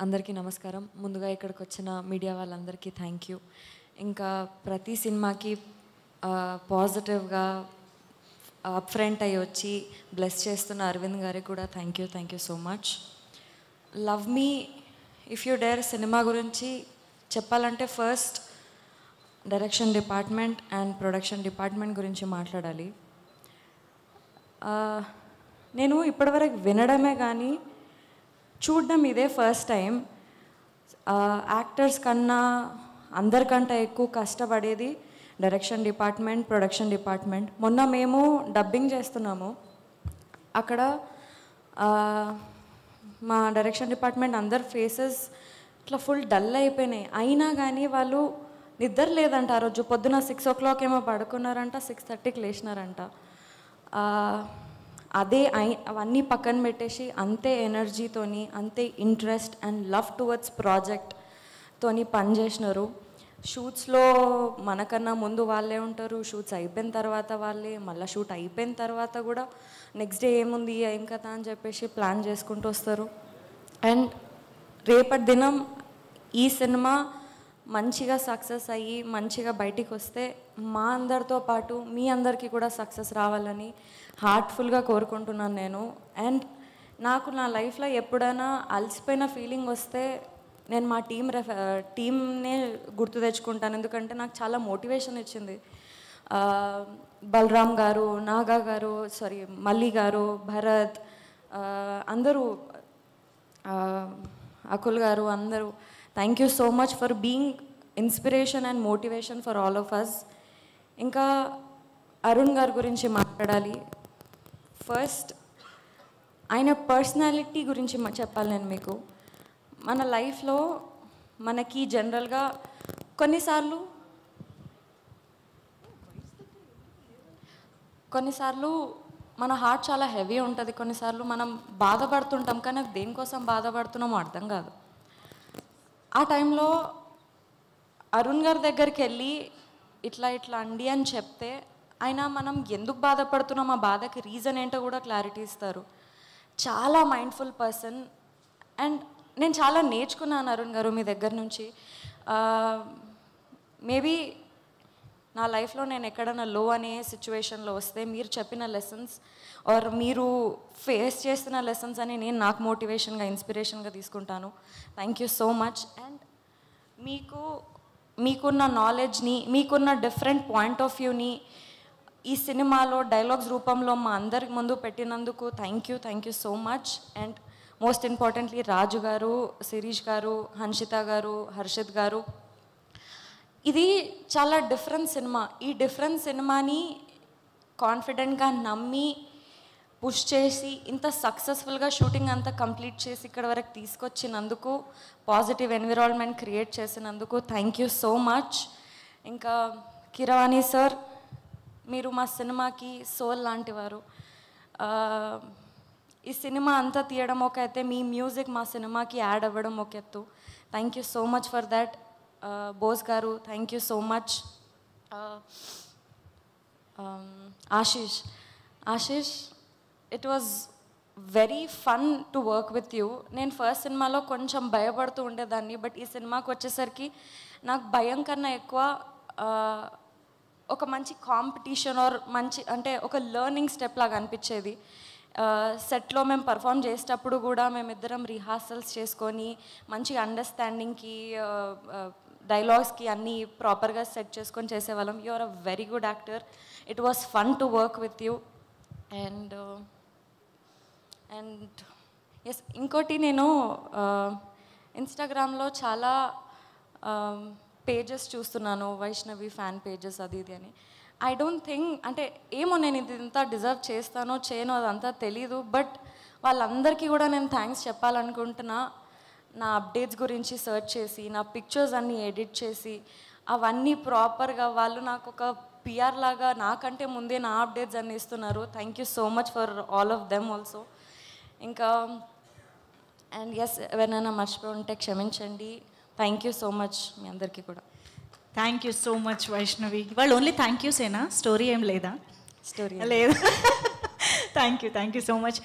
అందరికీ నమస్కారం. ముందుగా ఇక్కడికి వచ్చిన మీడియా వాళ్ళందరికీ థ్యాంక్ యూ. ఇంకా ప్రతి సినిమాకి పాజిటివ్గా అప్ ఫ్రంట్ అయ్యి వచ్చి బ్లెస్ చేస్తున్న అరవింద్ గారికి కూడా thank you so much. Love me if you dare cinema గురించి చెప్పాలంటే first direction department and production department గురించి మాట్లాడాలి. నేను ఇప్పటివరకు వినడమే కానీ చూడడం ఇదే ఫస్ట్ టైం. యాక్టర్స్ కన్నా అందరికంటే ఎక్కువ కష్టపడేది డైరెక్షన్ డిపార్ట్మెంట్, ప్రొడక్షన్ డిపార్ట్మెంట్. మొన్న మేము డబ్బింగ్ చేస్తున్నాము. అక్కడ మా డైరెక్షన్ డిపార్ట్మెంట్ అందరు ఫేసెస్ ఇట్లా ఫుల్ డల్ అయిపోయినాయి. అయినా కానీ వాళ్ళు నిద్ర లేదంట. ఆ రోజు పొద్దున 6 o'clock ఏమో పడుకున్నారంట, 6:30కి లేచినారంట. అవన్నీ పక్కన పెట్టేసి అంతే ఎనర్జీతోని, అంతే ఇంట్రెస్ట్ అండ్ లవ్ టువర్డ్స్ ప్రాజెక్ట్తోని పనిచేసినారు. షూట్స్లో మనకన్నా ముందు వాళ్ళే ఉంటారు, షూట్స్ అయిపోయిన తర్వాత వాళ్ళే, మళ్ళీ షూట్ అయిపోయిన తర్వాత కూడా నెక్స్ట్ డే ఏముంది ఏం కదా అని చెప్పేసి ప్లాన్ చేసుకుంటూ వస్తారు. అండ్ రేపటి దినం ఈ సినిమా మంచిగా సక్సెస్ అయ్యి మంచిగా బయటికి వస్తే మా అందరితో పాటు మీ అందరికీ కూడా సక్సెస్ రావాలని హార్ట్ఫుల్గా కోరుకుంటున్నాను నేను. అండ్ నాకు నా లైఫ్లో ఎప్పుడైనా అలసిపోయిన ఫీలింగ్ వస్తే నేను మా టీమ్నే గుర్తు తెచ్చుకుంటాను. ఎందుకంటే నాకు చాలా మోటివేషన్ ఇచ్చింది. బలరామ్ గారు, నాగా గారు, మల్లి గారు, భరత్, అందరూ, అకుల్ గారు, అందరూ thank you so much for being inspiration and motivation for all of us. ఇంకా అరుణ్ గారి గురించి మాట్లాడాలి. ఫస్ట్ ఆయన పర్సనాలిటీ గురించి చెప్పాలి నేను మీకు. మన లైఫ్లో మనకి జనరల్గా కొన్నిసార్లు మన హార్ట్ చాలా హెవీ ఉంటుంది. కొన్నిసార్లు మనం బాధపడుతుంటాం, కానీ దేనికోసం బాధపడుతున్నామో అర్థం కాదు. ఆ టైంలో అరుణ్ గారి దగ్గరికి వెళ్ళి ఇట్లా అండి అని చెప్తే ఆయన మనం ఎందుకు బాధపడుతున్నాం, ఆ బాధకి రీజన్ ఏంటో కూడా క్లారిటీ ఇస్తారు. చాలా మైండ్ఫుల్ పర్సన్. అండ్ నేను చాలా నేర్చుకున్నాను అరుణ్ గారు మీ దగ్గర నుంచి. మేబీ నా లైఫ్లో నేను ఎక్కడైనా లో అనే సిచ్యువేషన్లో వస్తే మీరు చెప్పిన లెసన్స్ ఆర్ మీరు ఫేస్ చేస్తున్న లెసన్స్ అని నేను నాకు మోటివేషన్గా, ఇన్స్పిరేషన్గా తీసుకుంటాను. Thank you so much. And మీకున్న నాలెడ్జ్ని, మీకున్న డిఫరెంట్ పాయింట్ ఆఫ్ వ్యూని ఈ సినిమాలో డైలాగ్స్ రూపంలో మా అందరికి ముందు పెట్టినందుకు thank you so much. And most importantly Raju garu, Shirish గారు, హన్షిత గారు, హర్షిత్ గారు. ఇది చాలా డిఫరెంట్ సినిమా. ఈ డిఫరెంట్ సినిమాని కాన్ఫిడెంట్గా నమ్మి పుష్ చేసి ఇంత సక్సెస్ఫుల్గా షూటింగ్ అంతా కంప్లీట్ చేసి ఇక్కడ వరకు తీసుకొచ్చినందుకు, పాజిటివ్ ఎన్విరాన్మెంట్ క్రియేట్ చేసినందుకు థ్యాంక్ యూ సో మచ్. ఇంకా కిరవాణి సార్, మీరు మా సినిమాకి సోల్ లాంటివారు. ఈ సినిమా అంతా తీయడం ఒక అయితే, మీ మ్యూజిక్ మా సినిమాకి యాడ్ అవ్వడం ఒక ఎత్తు. Thank you so much for that. Bose garu thank you so much. Ashish, it was very fun to work with you. నేను ఫస్ట్ సినిమాలో కొంచెం భయపడుతూ ఉండేదాన్ని, బట్ ఈ సినిమాకి వచ్చేసరికి నాకు భయం కన్నా ఎక్కువ ఒక మంచి కాంపిటీషన్ ఆర్ మంచి అంటే ఒక లెర్నింగ్ స్టెప్ లాగా అనిపించేది. సెట్లో మేము పర్ఫామ్ చేసేటప్పుడు కూడా మేమిద్దరం రిహార్సల్స్ చేసుకొని మంచి అండర్స్టాండింగ్కి, డైలాగ్స్కి అన్నీ ప్రాపర్గా సెట్ చేసుకొని చేసేవాళ్ళం. You are a very good actor. It was fun to work with you. And yes, ఇంకోటి, నేను ఇన్స్టాగ్రామ్లో చాలా పేజెస్ చూస్తున్నాను, వైష్ణవి ఫ్యాన్ పేజెస్ అది ఇది అని. ఐ డోంట్ థింక్, అంటే ఏమో నేను ఇది ఇంత డిజర్వ్ చేస్తానో చేయనో అదంతా తెలీదు, బట్ వాళ్ళందరికీ కూడా నేను థ్యాంక్స్ చెప్పాలనుకుంటున్నా. నా అప్డేట్స్ గురించి సెర్చ్ చేసి, నా పిక్చర్స్ అన్నీ ఎడిట్ చేసి, అవన్నీ ప్రాపర్గా వాళ్ళు నాకు ఒక పిఆర్ లాగా నాకంటే ముందే నా అప్డేట్స్ అన్నీ ఇస్తున్నారు. Thank you so much for all of them also. ఇంకా అండ్ ఎస్, ఎవరైనా మర్చిపోయి ఉంటే క్షమించండి. థ్యాంక్ యూ సో మచ్ మీ అందరికీ కూడా. Thank you so much Vaishnavi. వాళ్ళు ఓన్లీ థ్యాంక్ యూసేనా, స్టోరీ ఏం లేదా? స్టోరీ లేదు. Thank you so much.